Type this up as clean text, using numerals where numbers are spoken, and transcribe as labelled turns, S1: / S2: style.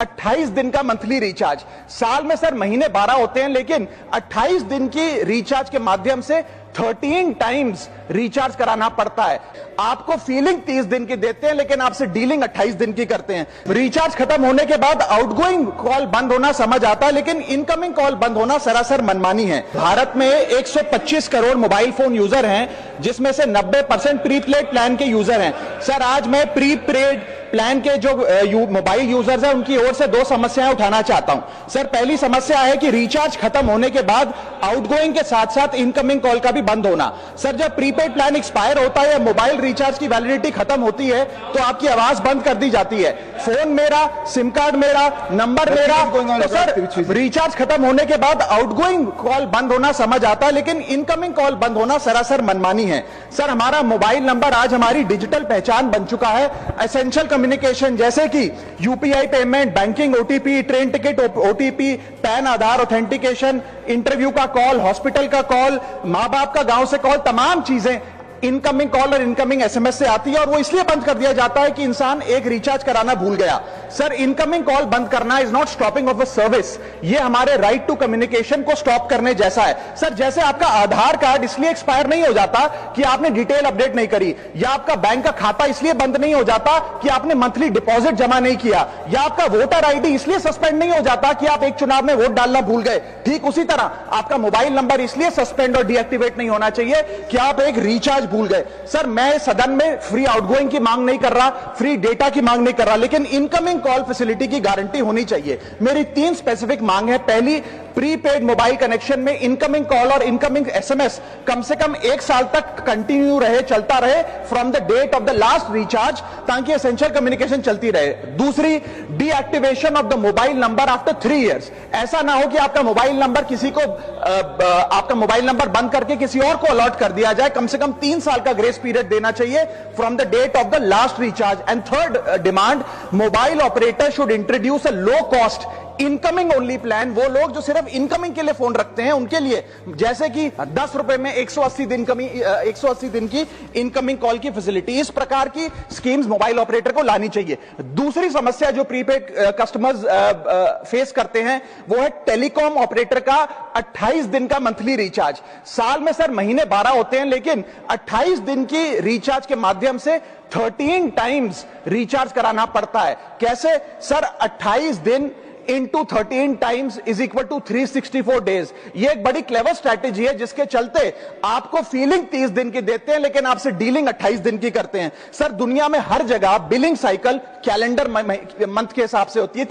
S1: 28 दिन का monthly recharge. साल में सर महीने 12 होते हैं, लेकिन 28 दिन की रिचार्ज के माध्यम से 13 टाइम्स रिचार्ज कराना पड़ता है। आपको फीलिंग 30 दिन की देते हैं, लेकिन आपसे डीलिंग 28 दिन की करते हैं। रिचार्ज खत्म होने के बाद आउटगोइंग कॉल बंद होना समझ आता है, लेकिन इनकमिंग कॉल बंद होना सरासर मनमानी है। भारत में 125 करोड़ मोबाइल फोन यूजर हैं, जिसमें से 90% प्रीपेड प्लान के यूजर हैं। सर आज मैं प्रीपेड प्लान के जो मोबाइल यूजर्स हैं उनकी ओर से दो समस्याएं उठाना चाहता हूं। सर पहली समस्या है कि रिचार्ज खत्म होने के बाद आउटगोइंग के साथ साथ इनकमिंग कॉल का भी बंद होना। सर जब प्रीपेड प्लान एक्सपायर होता है या मोबाइल रिचार्ज की वैलिडिटी खत्म होती है तो आपकी आवाज बंद कर दी जाती है। फोन मेरा, सिम कार्ड मेरा, नंबर मेरा। तो सर रिचार्ज खत्म होने के बाद आउटगोइंग कॉल बंद होना समझ आता है, लेकिन इनकमिंग कॉल बंद होना सरासर मनमानी है। सर हमारा मोबाइल नंबर आज हमारी डिजिटल पहचान बन चुका है। एसेंशियल कम्युनिकेशन जैसे कि UPI payment, banking, OTP, train ticket OTP, PAN Aadhaar authentication, interview का कॉल, हॉस्पिटल का कॉल, मां बाप का गांव से कॉल, तमाम चीजें इनकमिंग कॉल और इनकमिंग एसएमएस से आती है, और वो इसलिए बंद कर दिया जाता है कि इंसान एक रिचार्ज कराना भूल गया। सर इनकमिंग कॉल बंद करना is not stopping of a service, ये हमारे राइट टू कम्युनिकेशन को स्टॉप करने जैसा है। सर जैसे आपका आधार कार्ड इसलिए एक्सपायर नहीं हो जाता कि आपने डिटेल अपडेट नहीं करी, या आपका बैंक का खाता इसलिए बंद नहीं हो जाता कि आपने मंथली डिपॉजिट जमा नहीं किया, या आपका वोटर आईडी इसलिए सस्पेंड नहीं हो जाता कि आप एक चुनाव में वोट डालना भूल गए। ठीक उसी तरह आपका मोबाइल नंबर इसलिए सस्पेंड और डीएक्टिवेट नहीं होना चाहिए कि आप एक रिचार्ज भूल गए। सर मैं सदन में फ्री आउटगोइंग की मांग नहीं कर रहा, फ्री डेटा की मांग नहीं कर रहा, लेकिन इनकमिंग कॉल फैसिलिटी की गारंटी होनी चाहिए। मेरी 3 स्पेसिफिक मांग है। पहली, प्रीपेड मोबाइल कनेक्शन में इनकमिंग कॉल और इनकमिंग एसएमएस कम से कम 1 साल तक कंटिन्यू रहे, चलता रहे from the date of the last recharge, ताकि एसेंशियल कम्युनिकेशन चलती रहे। दूसरी, deactivation of the mobile number after 3 years. ऐसा ना हो कि आपका मोबाइल नंबर किसी को आपका मोबाइल नंबर बंद करके किसी और को अलॉट कर दिया जाए। कम से कम 3 साल का ग्रेस पीरियड देना चाहिए from the date of the last recharge. And third demand, mobile operator should introduce a low cost incoming only plan. वो लोग जो सिर्फ इनकमिंग के लिए फोन रखते हैं उनके लिए, जैसे कि 10 रुपए में 180 दिन की इनकमिंग कॉल की फैसिलिटी, इस प्रकार की स्कीम्स मोबाइल ऑपरेटर को लानी चाहिए। दूसरी समस्या जो प्रीपेड कस्टमर्स फेस करते हैं वो है टेलीकॉम ऑपरेटर का 28 दिन का मंथली रिचार्ज। साल में सर महीने 12 होते हैं, लेकिन 28 दिन की रिचार्ज के माध्यम से 13 टाइम्स रिचार्ज कराना पड़ता है। कैसे सर? 28 दिन into 13 times is equal to 364 days. ये एक बड़ी क्लेवर स्ट्रैटेजी है, जिसके चलते आपको फीलिंग 30 दिन की देते हैं, लेकिन आपसे डीलिंग 28 दिन की करते हैं। सर दुनिया में हर जगह बिलिंग साइकिल कैलेंडर मंथ के हिसाब से होती है।